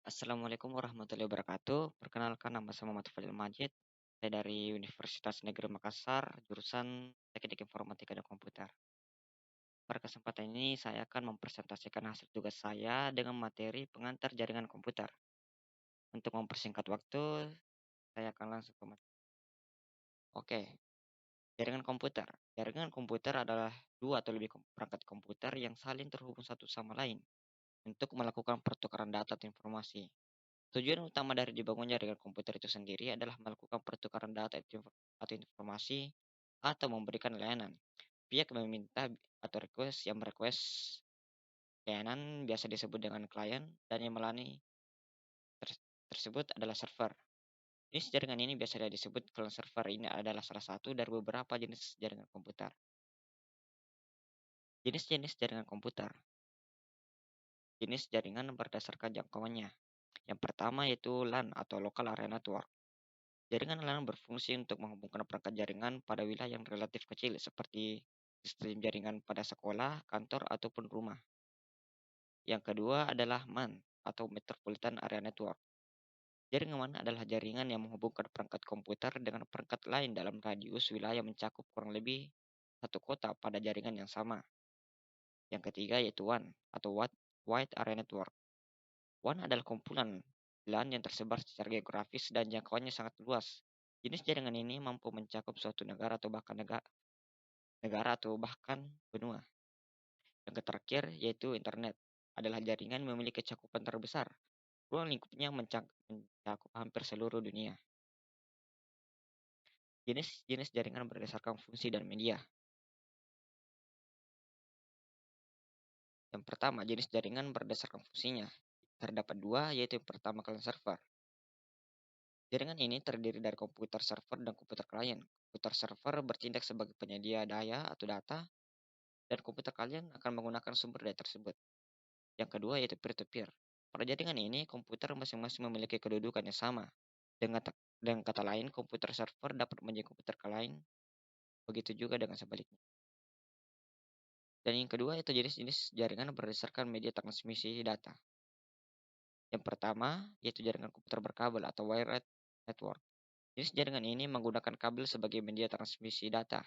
Assalamualaikum warahmatullahi wabarakatuh. Perkenalkan nama saya Muhammad Fadil Majid. Saya dari Universitas Negeri Makassar, jurusan Teknik Informatika dan Komputer. Pada kesempatan ini saya akan mempresentasikan hasil tugas saya dengan materi pengantar jaringan komputer. Untuk mempersingkat waktu, saya akan langsung ke materi. Oke, jaringan komputer. Jaringan komputer adalah dua atau lebih perangkat komputer yang saling terhubung satu sama lain untuk melakukan pertukaran data atau informasi. Tujuan utama dari dibangunnya jaringan komputer itu sendiri adalah melakukan pertukaran data atau informasi atau memberikan layanan. Pihak yang meminta atau request layanan biasa disebut dengan klien dan yang melayani tersebut adalah server. Jenis jaringan ini biasa disebut client server. Ini adalah salah satu dari beberapa jenis jaringan komputer. Jenis-jenis jaringan komputer. Jenis jaringan berdasarkan jangkauannya. Yang pertama yaitu LAN atau Local Area Network. Jaringan LAN berfungsi untuk menghubungkan perangkat jaringan pada wilayah yang relatif kecil seperti sistem jaringan pada sekolah, kantor, ataupun rumah. Yang kedua adalah MAN atau Metropolitan Area Network. Jaringan MAN adalah jaringan yang menghubungkan perangkat komputer dengan perangkat lain dalam radius wilayah mencakup kurang lebih satu kota pada jaringan yang sama. Yang ketiga yaitu WAN atau Wide Area Network. WAN adalah kumpulan LAN yang tersebar secara geografis dan jangkauannya sangat luas. Jenis jaringan ini mampu mencakup suatu negara atau bahkan benua. Yang terakhir yaitu internet adalah jaringan yang memiliki cakupan terbesar. Ruang lingkupnya mencakup hampir seluruh dunia. Jenis-jenis jaringan berdasarkan fungsi dan media. Yang pertama, jenis jaringan berdasarkan fungsinya. Terdapat dua, yaitu yang pertama client server. Jaringan ini terdiri dari komputer server dan komputer klien. Komputer server bertindak sebagai penyedia daya atau data, dan komputer klien akan menggunakan sumber daya tersebut. Yang kedua yaitu peer-to-peer. Pada jaringan ini, komputer masing-masing memiliki kedudukan yang sama. Dengan kata lain, komputer server dapat menjadi komputer klien, begitu juga dengan sebaliknya. Dan yang kedua itu jenis-jenis jaringan berdasarkan media transmisi data. Yang pertama yaitu jaringan komputer berkabel atau wired network. Jenis jaringan ini menggunakan kabel sebagai media transmisi data.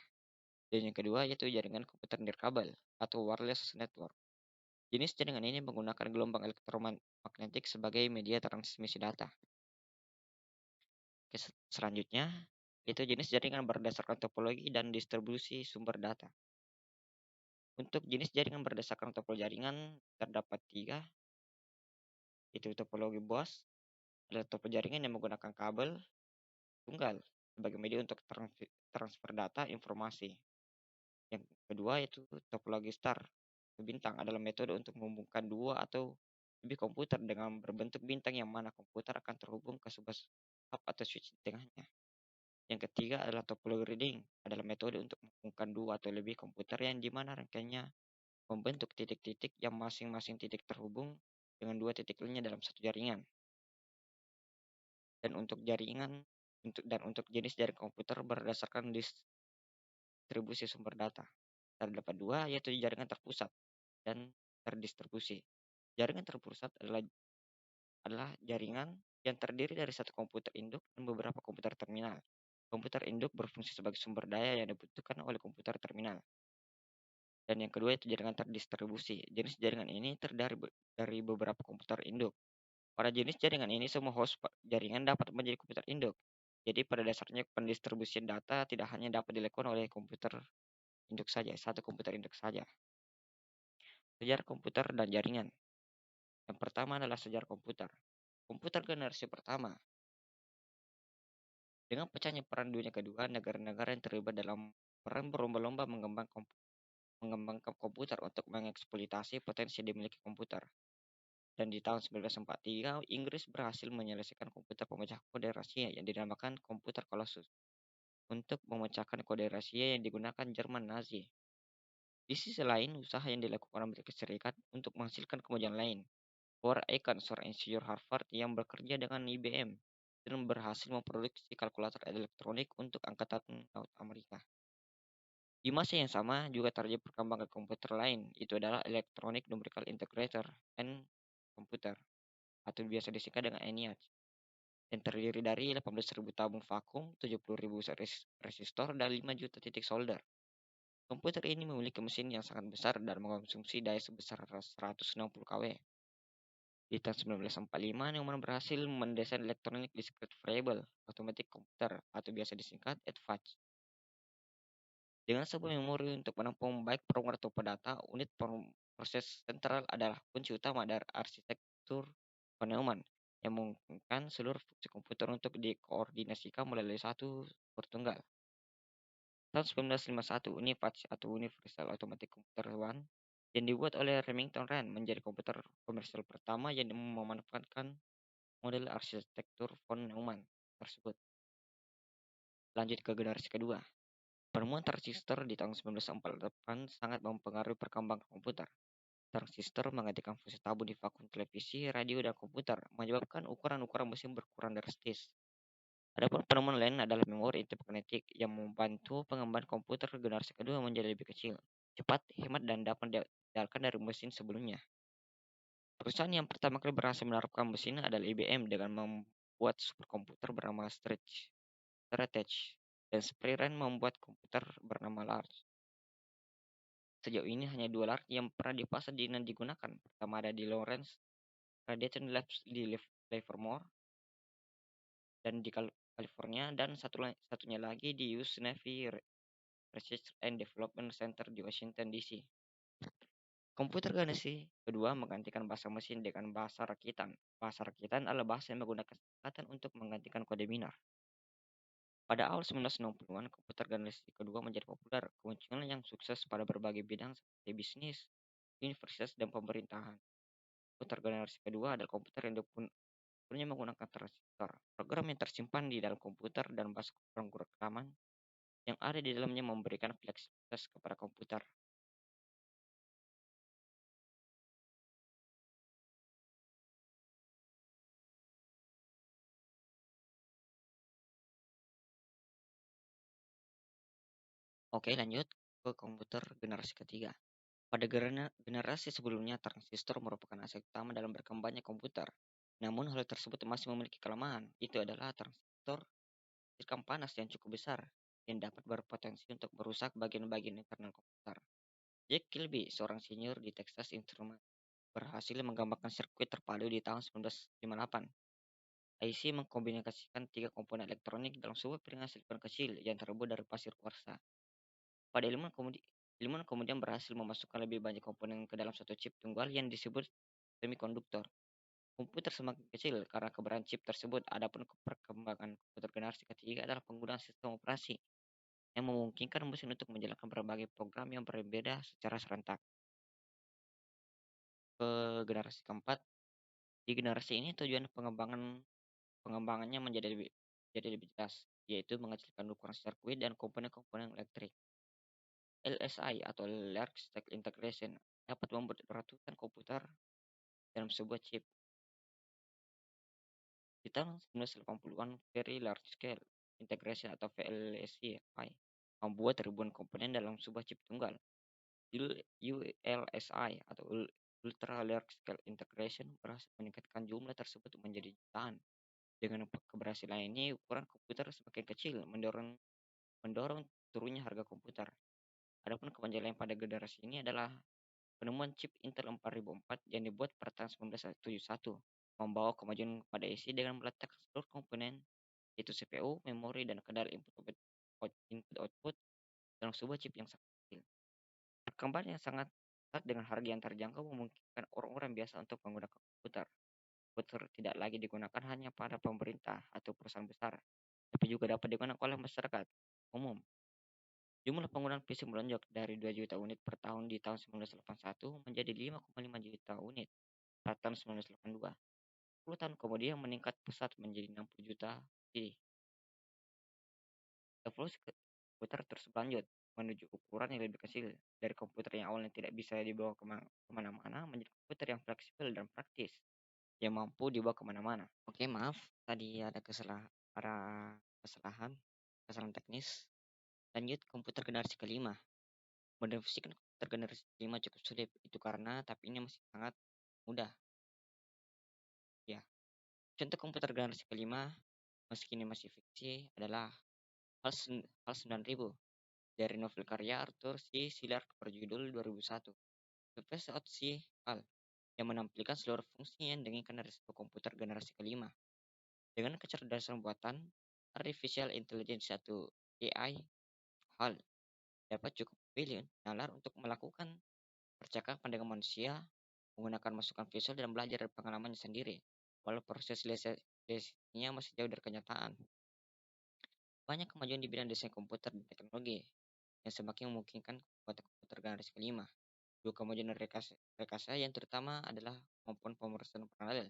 Dan yang kedua yaitu jaringan komputer nirkabel atau wireless network. Jenis jaringan ini menggunakan gelombang elektromagnetik sebagai media transmisi data. Oke, selanjutnya, itu jenis jaringan berdasarkan topologi dan distribusi sumber data. Untuk jenis jaringan berdasarkan topologi jaringan terdapat tiga, itu topologi BOS, adalah topologi jaringan yang menggunakan kabel tunggal sebagai media untuk transfer data informasi. Yang kedua yaitu topologi star, bintang adalah metode untuk menghubungkan dua atau lebih komputer dengan berbentuk bintang yang mana komputer akan terhubung ke sebuah hub atau switch di tengahnya. Yang ketiga adalah topologi reading, adalah metode untuk menghubungkan dua atau lebih komputer yang dimana rangkaiannya membentuk titik-titik yang masing-masing titik terhubung dengan dua titik lainnya dalam satu jaringan. Dan untuk jenis jaringan komputer berdasarkan distribusi sumber data. Terdapat dua yaitu jaringan terpusat dan terdistribusi. Jaringan terpusat adalah jaringan yang terdiri dari satu komputer induk dan beberapa komputer terminal. Komputer induk berfungsi sebagai sumber daya yang dibutuhkan oleh komputer terminal. Dan yang kedua itu jaringan terdistribusi. Jenis jaringan ini terdiri dari beberapa komputer induk. Pada jenis jaringan ini semua host jaringan dapat menjadi komputer induk. Jadi pada dasarnya pendistribusian data tidak hanya dapat dilakukan oleh komputer induk saja, satu komputer induk saja. Sejarah komputer dan jaringan. Yang pertama adalah sejarah komputer. Komputer generasi pertama. Dengan pecahnya Perang Dunia Kedua, negara-negara yang terlibat dalam perang berlomba-lomba mengembangkan komputer untuk mengeksploitasi potensi yang dimiliki komputer. Dan di tahun 1943, Inggris berhasil menyelesaikan komputer pemecah kode rahasia yang dinamakan komputer Colossus untuk memecahkan kode rahasia yang digunakan Jerman Nazi. Di sisi lain, usaha yang dilakukan Amerika Serikat untuk menghasilkan kemajuan lain. Howard Aiken, seorang insinyur Harvard yang bekerja dengan IBM dan berhasil memproduksi kalkulator elektronik untuk Angkatan Laut Amerika. Di masa yang sama juga terjadi perkembangan komputer lain, itu adalah Electronic Numerical Integrator and Computer. atau biasa disingkat dengan ENIAC, yang terdiri dari 18.000 tabung vakum, 70.000 resistor, dan 5 juta titik solder. Komputer ini memiliki mesin yang sangat besar dan mengonsumsi daya sebesar 160 kW. Di tahun 1945, Neumann berhasil mendesain Electronic Discrete Variable Automatic Computer atau biasa disingkat EDVAC. Dengan sebuah memori untuk menampung baik program atau data, unit proses sentral adalah kunci utama dari arsitektur von Neumann yang memungkinkan seluruh fungsi komputer untuk dikoordinasikan melalui satu core tunggal. Tahun 1951, UNIVAC atau Universal Automatic Computer One yang dibuat oleh Remington Rand menjadi komputer komersial pertama yang memanfaatkan model arsitektur von Neumann tersebut. Lanjut ke generasi kedua. Penemuan transistor di tahun 1948 sangat mempengaruhi perkembangan komputer. Transistor menggantikan fungsi tabung di vakum televisi, radio, dan komputer, menyebabkan ukuran-ukuran mesin berkurang drastis. Adapun penemuan lain adalah memori intermagnetik yang membantu pengembangan komputer generasi kedua menjadi lebih kecil, cepat, hemat, dan dapat diandalkan dari mesin sebelumnya. Perusahaan yang pertama kali berhasil menerapkan mesin adalah IBM dengan membuat superkomputer bernama Stratege, dan Sprint membuat komputer bernama Large. Sejauh ini hanya dua Large yang pernah dipasang dan digunakan. Pertama ada di Lawrence Radiation Labs di Livermore dan di California, dan satunya lagi di US Navy Research and Development Center di Washington DC. Komputer generasi kedua menggantikan bahasa mesin dengan bahasa rakitan. Bahasa rakitan adalah bahasa yang menggunakan singkatan untuk menggantikan kode binar. Pada awal 1960-an, komputer generasi kedua menjadi populer. Kemunculan yang sukses pada berbagai bidang seperti bisnis, universitas, dan pemerintahan. Komputer generasi kedua adalah komputer yang punya menggunakan transistor. Program yang tersimpan di dalam komputer dan bahasa pemrograman yang ada di dalamnya memberikan fleksibilitas kepada komputer. Oke, lanjut ke komputer generasi ketiga. Pada generasi sebelumnya, transistor merupakan aset utama dalam berkembangnya komputer. Namun hal tersebut masih memiliki kelemahan. Itu adalah transistor direkam panas yang cukup besar yang dapat berpotensi untuk merusak bagian-bagian internal komputer. Jack Kilby, seorang senior di Texas Instruments, berhasil menggambarkan sirkuit terpadu di tahun 1958. IC mengkombinasikan tiga komponen elektronik dalam sebuah piringan silikon kecil yang terbuat dari pasir kuarsa. Pada ilmuwan kemudian berhasil memasukkan lebih banyak komponen ke dalam satu chip tunggal yang disebut semikonduktor. Komputer semakin kecil karena keberadaan chip tersebut. Adapun perkembangan komputer generasi ketiga adalah penggunaan sistem operasi yang memungkinkan mesin untuk menjalankan berbagai program yang berbeda secara serentak. Ke generasi keempat, di generasi ini tujuan pengembangannya jadi lebih jelas, yaitu mengecilkan ukuran sirkuit dan komponen-komponen elektrik. LSI atau Large Stack Integration dapat membuat ratusan komputer dalam sebuah chip. Di tahun 1980-an, Very Large Scale Integration atau VLSI membuat ribuan komponen dalam sebuah chip tunggal. ULSI atau Ultra Large Scale Integration berhasil meningkatkan jumlah tersebut menjadi jutaan. Dengan keberhasilan ini, ukuran komputer semakin kecil, mendorong turunnya harga komputer. Adapun kemajuan pada generasi ini adalah penemuan chip Intel 4004 yang dibuat pada tahun 1971 membawa kemajuan pada IC dengan meletakkan seluruh komponen, yaitu CPU, memori, dan kendali input-output dalam sebuah chip yang sangat kecil. Perkembangan yang sangat cepat dengan harga yang terjangkau memungkinkan orang-orang biasa untuk menggunakan komputer. Komputer tidak lagi digunakan hanya pada pemerintah atau perusahaan besar, tapi juga dapat digunakan oleh masyarakat umum. Jumlah penggunaan PC melonjak dari 2 juta unit per tahun di tahun 1981 menjadi 5,5 juta unit pada tahun 1982. 10 tahun kemudian meningkat pesat menjadi 60 juta unit. Evolusi komputer terus berlanjut menuju ukuran yang lebih kecil, dari komputer yang awalnya tidak bisa dibawa kemana-mana menjadi komputer yang fleksibel dan praktis yang mampu dibawa kemana-mana. Oke, maaf, tadi ada kesalahan, kesalahan teknis. Lanjut komputer generasi kelima. Mendefinisikan komputer generasi kelima cukup sulit, itu karena tapi ini masih sangat mudah. Ya, Contoh komputer generasi kelima, meski ini masih fiksi, adalah HAL 9000 dari novel karya Arthur C. Schiller berjudul 2001, The Face of C. HAL, yang menampilkan seluruh fungsi yang diinginkan dari sebuah komputer generasi kelima. Dengan kecerdasan buatan, Artificial Intelligence 1 AI, HAL dapat cukup billion nalar untuk melakukan percakapan dengan manusia, menggunakan masukan visual dan belajar dari pengalamannya sendiri, walau proses lesnya masih jauh dari kenyataan. Banyak kemajuan di bidang desain komputer dan teknologi yang semakin memungkinkan komputer komputer generasi kelima. Dua kemajuan rekayasa yang terutama adalah kemampuan pemrosesan paralel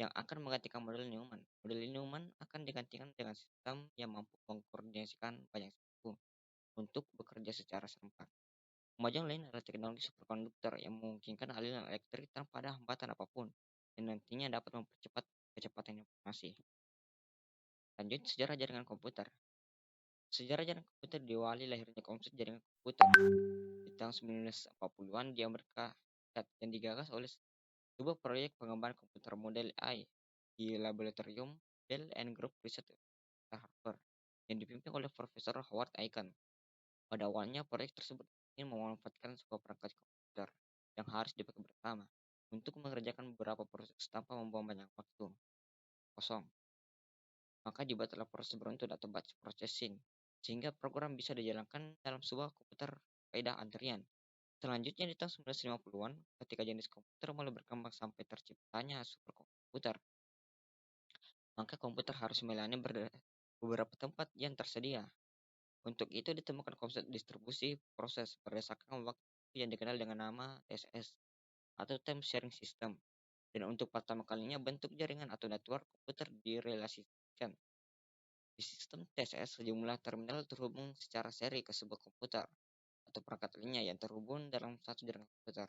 yang akan menggantikan model Newman. Model Newman akan digantikan dengan sistem yang mampu mengkoordinasikan banyak suku untuk bekerja secara serempak. Kemajuan lain adalah teknologi superkonduktor yang memungkinkan aliran elektrik tanpa ada hambatan apapun dan nantinya dapat mempercepat kecepatan informasi. Lanjut, sejarah jaringan komputer. Sejarah jaringan komputer diawali lahirnya konsep jaringan komputer di tahun 1940-an di Amerika Serikat yang digagas oleh sebuah proyek pengembangan komputer model AI di laboratorium Bell and Group Research Harvard yang dipimpin oleh Profesor Howard Aiken. Pada awalnya, proyek tersebut ingin memanfaatkan sebuah perangkat komputer yang harus dipakai bersama untuk mengerjakan beberapa proses tanpa membuang banyak waktu kosong. Maka dibuatlah proses beruntung atau batch processing, sehingga program bisa dijalankan dalam sebuah komputer kaidah antrian. Selanjutnya di tahun 1950-an, ketika jenis komputer mulai berkembang sampai terciptanya superkomputer, maka komputer harus melayani beberapa tempat yang tersedia. Untuk itu ditemukan konsep distribusi proses berdasarkan waktu yang dikenal dengan nama TSS atau Time Sharing System. Dan untuk pertama kalinya bentuk jaringan atau network komputer direlasikan. Di sistem TSS, sejumlah terminal terhubung secara seri ke sebuah komputer atau perangkat lainnya yang terhubung dalam satu jaringan komputer.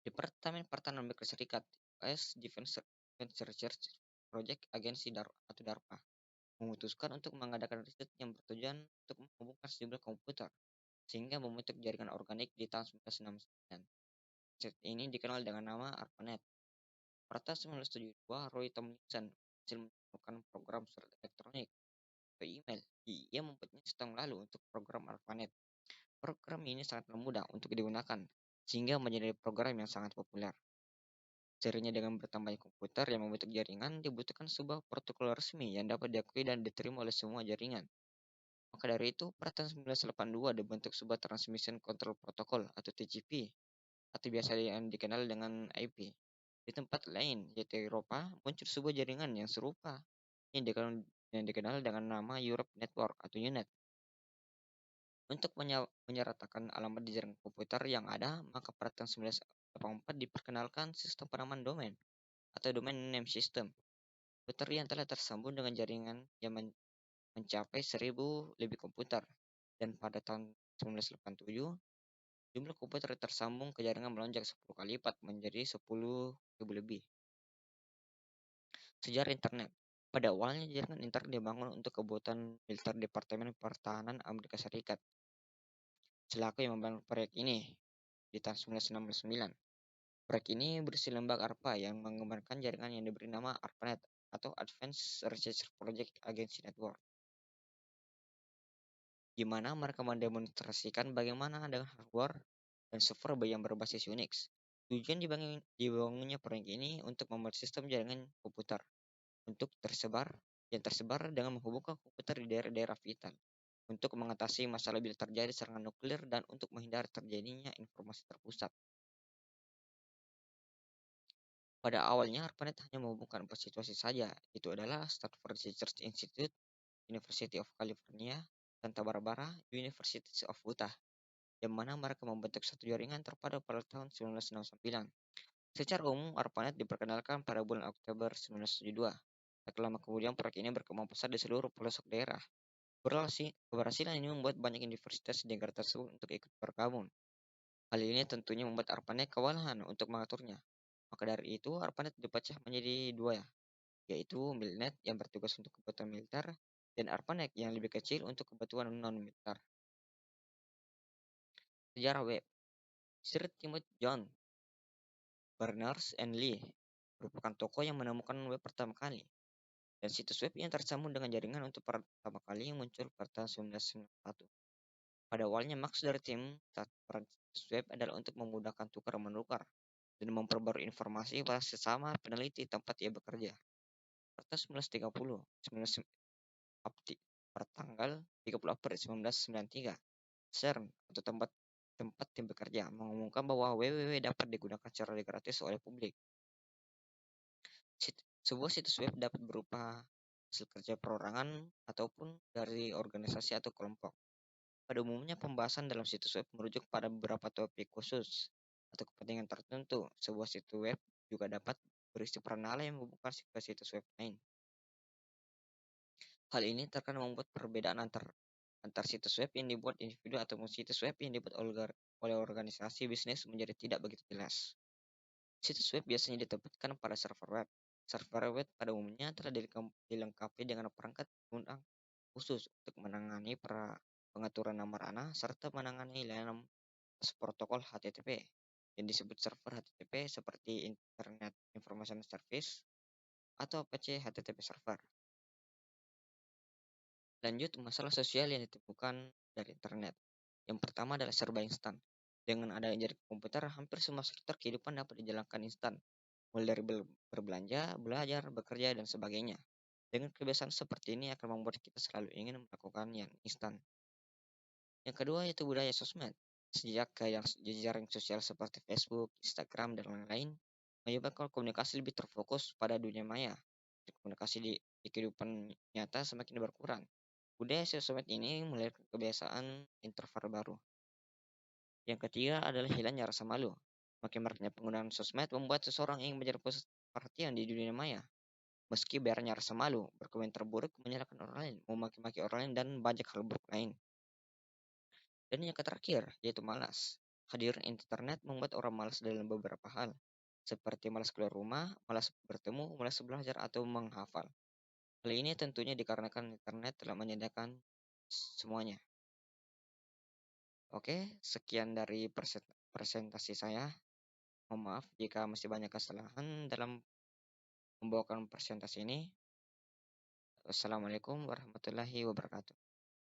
Departemen Pertahanan Amerika Serikat (US Defense Research Project Agency atau DARPA) memutuskan untuk mengadakan riset yang bertujuan untuk menghubungkan sejumlah komputer sehingga membentuk jaringan organik di tahun 1969. Riset ini dikenal dengan nama ARPANET. Pada tahun 1972, Roy Tomlinson berhasil menemukan program surat elektronik atau email. Ia membuatnya setahun lalu untuk program ARPANET. Program ini sangat mudah untuk digunakan, sehingga menjadi program yang sangat populer. Serinya dengan bertambahnya komputer yang membentuk jaringan, dibutuhkan sebuah protokol resmi yang dapat diakui dan diterima oleh semua jaringan. Maka dari itu, pada tahun 1982 dibentuk sebuah Transmission Control Protocol atau TCP, atau biasa yang dikenal dengan IP. Di tempat lain, yaitu Eropa, muncul sebuah jaringan yang serupa yang dikenal dengan nama Europe Network atau UNET. Untuk menyeratakan alamat di jaringan komputer yang ada, maka pada tahun 1984 diperkenalkan sistem penamaan domain atau domain name system. Komputer yang telah tersambung dengan jaringan yang mencapai 1000 lebih komputer. Dan pada tahun 1987, jumlah komputer yang tersambung ke jaringan melonjak 10 kali lipat menjadi 10.000 lebih. Sejarah internet. Pada awalnya jaringan internet dibangun untuk kebutuhan militer Departemen Pertahanan Amerika Serikat. Selaku yang membangun proyek ini di tahun 1969. Proyek ini berisi lembaga ARPA yang mengembangkan jaringan yang diberi nama ARPANET atau Advanced Research Project Agency Network, di mana mereka mendemonstrasikan bagaimana dengan hardware dan software yang berbasis Unix. Tujuan dibangunnya proyek ini untuk membuat sistem jaringan komputer untuk tersebar dengan menghubungkan komputer di daerah-daerah vital untuk mengatasi masalah bila terjadi serangan nuklir dan untuk menghindari terjadinya informasi terpusat. Pada awalnya, ARPANET hanya menghubungkan 4 situasi saja, itu adalah Stanford Research Institute, University of California, Santa Barbara, University of Utah, yang mana mereka membentuk satu jaringan terpadu pada tahun 1969. Secara umum, ARPANET diperkenalkan pada bulan Oktober 1972. Tak lama kemudian, proyek ini berkembang pesat di seluruh pelosok daerah. Keberhasilan ini membuat banyak universitas di negara tersebut untuk ikut bergabung. Hal ini tentunya membuat ARPANET kewalahan untuk mengaturnya. Maka dari itu, ARPANET dipecah menjadi dua, yaitu MILNET yang bertugas untuk kebutuhan militer dan ARPANET yang lebih kecil untuk kebutuhan non-militer. Sejarah web. Sir Timothy John Berners-Lee merupakan toko yang menemukan web pertama kali, dan situs web yang tersambung dengan jaringan untuk pertama kali yang muncul pada tahun 1991. Pada awalnya maksud dari tim peran situs web adalah untuk memudahkan tukar-menukar dan memperbarui informasi pada sesama peneliti tempat ia bekerja. Pada 1930, 19 April, pada tanggal 30 April 1993, CERN atau tempat tempat tim bekerja mengumumkan bahwa www dapat digunakan secara gratis oleh publik. Sebuah situs web dapat berupa hasil kerja perorangan ataupun dari organisasi atau kelompok. Pada umumnya pembahasan dalam situs web merujuk pada beberapa topik khusus atau kepentingan tertentu. Sebuah situs web juga dapat berisi peranala yang membuka ke situs web lain. Hal ini terkadang membuat perbedaan antar situs web yang dibuat individu atau situs web yang dibuat oleh organisasi bisnis menjadi tidak begitu jelas. Situs web biasanya ditempatkan pada server web. Server web pada umumnya telah dilengkapi dengan perangkat undang khusus untuk menangani pengaturan nama ranah serta menangani layanan protokol HTTP yang disebut server HTTP seperti Internet Information Service atau PC HTTP server. Lanjut, masalah sosial yang ditemukan dari internet. Yang pertama adalah serba instan. Dengan adanya jaringan komputer, hampir semua sektor kehidupan dapat dijalankan instan, mulai dari berbelanja, belajar, bekerja, dan sebagainya. Dengan kebiasaan seperti ini akan membuat kita selalu ingin melakukan yang instan. Yang kedua yaitu budaya sosmed. Sejak yang jejaring sosial seperti Facebook, Instagram, dan lain-lain, menyebabkan komunikasi lebih terfokus pada dunia maya. Komunikasi di kehidupan nyata semakin berkurang. Budaya sosmed ini melahirkan kebiasaan introvert baru. Yang ketiga adalah hilangnya rasa malu. Makin maraknya penggunaan sosmed membuat seseorang ingin menjadi pusat perhatian di dunia maya. Meski biarnya rasa malu, berkomentar buruk, menyalahkan orang lain, memaki-maki orang lain, dan banyak hal buruk lain. Dan yang terakhir, yaitu malas. Kehadiran internet membuat orang malas dalam beberapa hal, seperti malas keluar rumah, malas bertemu, malas belajar, atau menghafal. Hal ini tentunya dikarenakan internet telah menyediakan semuanya. Oke, sekian dari presentasi saya. Mohon maaf jika masih banyak kesalahan dalam membawakan presentasi ini. Wassalamualaikum warahmatullahi wabarakatuh.